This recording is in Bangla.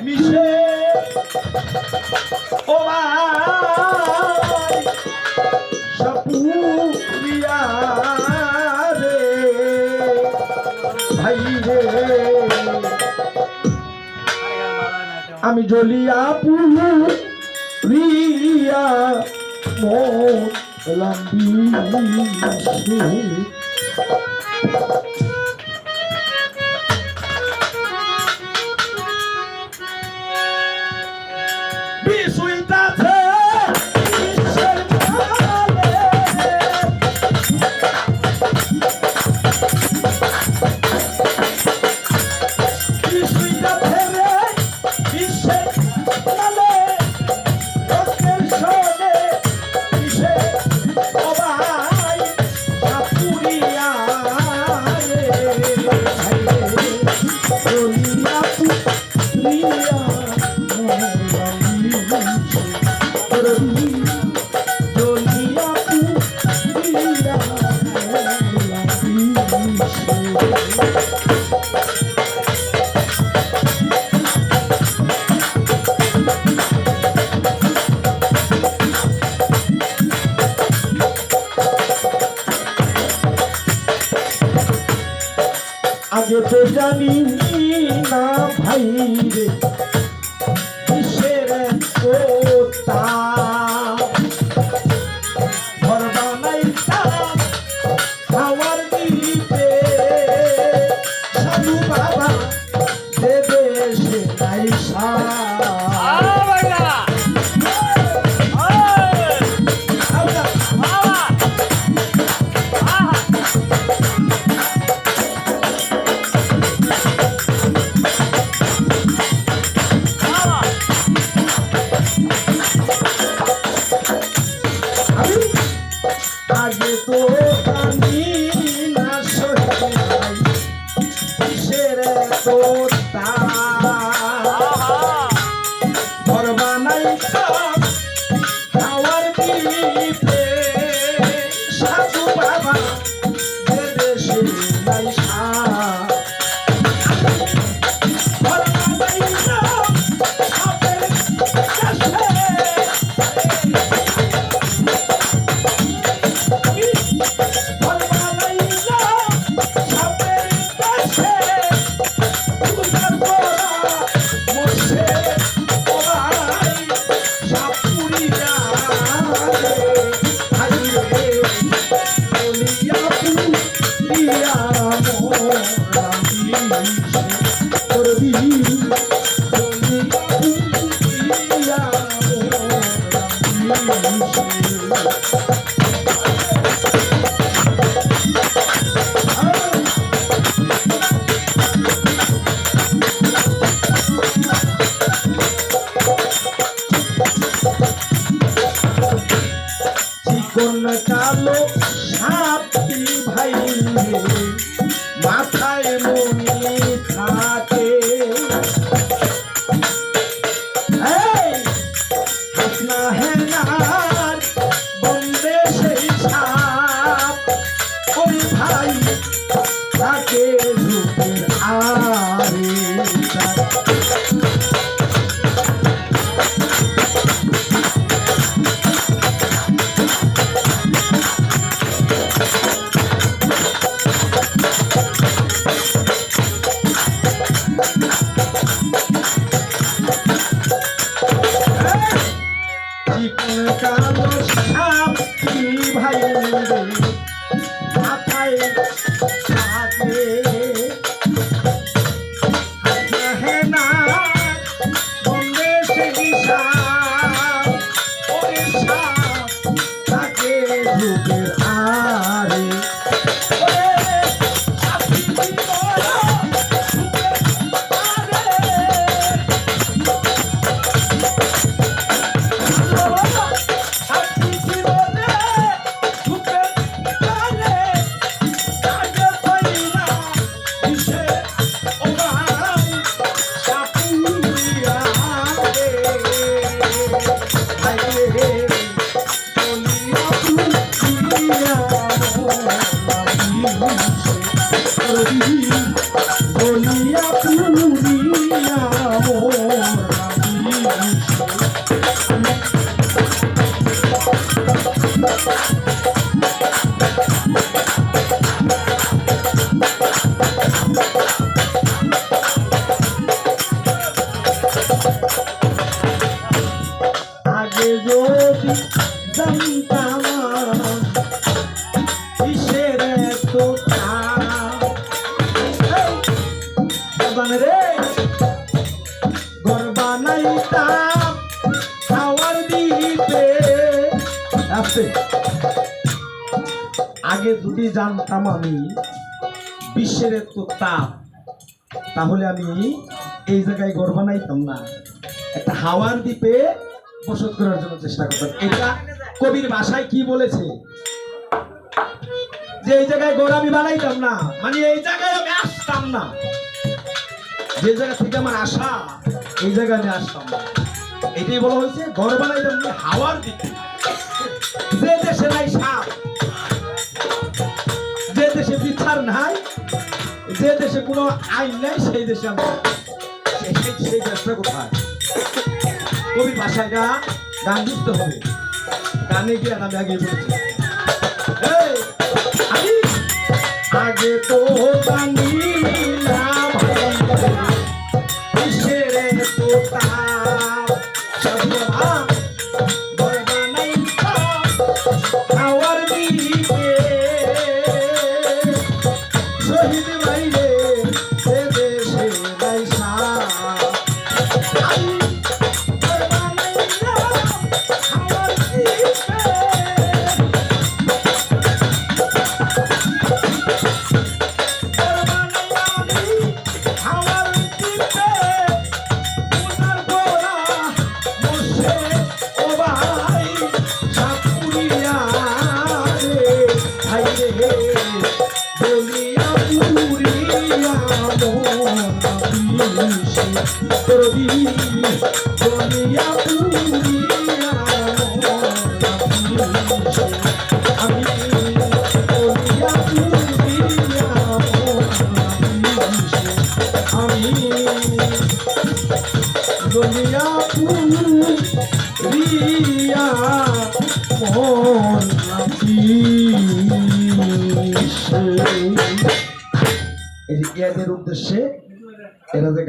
বিষে ও ভাই সাপুরিয়া রে ভাই রে আমি জ্বলিয়া পুরিয়া মোলাম বিষুইতাছে বিশ্বের মালে বিষুইতাছে রে বিশ্বের মালে রক্তের সনে বিষে ও ভাই সাপুরিয়া রে ভাই রে জ্বলিয়া পুরিয়া আগে তো জানি না ভাই রে কিসের কোতা ঘর বানাইতাম খাওয়ার দিতে সাধু বাবা দেবে সে নাই আগে তো জানি না সত্যি কিসের কোতা ঘর বানাইতাম খাওয়ার দিতে সাধু বাবা দেবে সে নাই ঘর বানাইতাম সাপের কাছে কোন কালো সাপটি ভাই মাথায় মনি থাকে হাসনা হেনার বন্দে সেই সাপ ওই ভাই তাকে রূপের আরে কালো সাপটি ভাই মাথায় থাকে হেনা জানতাম কিসের এত তাপ। এই, বাবান রে ঘর বানাইতাম খাওয়ার দিতে আছে। আগে যদি জানতাম আমি বিশ্বের এত তাপ, তাহলে আমি এই জায়গায় ঘর বানাইতাম না, একটা হাওয়ার দ্বীপে বসত করার জন্য চেষ্টা করতাম। এটা কবির ভাষায় কি বলেছে, যে এই জায়গায় ঘর আমি বানাইতাম না, মানে এই জায়গায় আমি আসতাম না, যে জায়গা থেকে আমার আশা এই জায়গায় আমি আসতাম না। এটাই বলা হয়েছে ঘর বানাইতাম না হাওয়ার দ্বীপে। যে দেশে নাই সাপ, যে দেশে বিচার নাই, যে দেশে কোনো আইন নাই, সেই দেশে আমি সেই দেশটা কোথায়? কবির ভাষায় গান বুঝতে হবে। গানে গিয়ে আমি আগে বলছি, আমি আগে তো জানি না কিসের এত তাপ। সাধুমা ঘর বানাইতাম খাওয়ার দিতে, শহীদ বাইরে সে দেশে নাই সাপ। আমি ঘর বানাইলাম খাওয়ার দিতে, এদের উদ্দেশ্যে এরা যে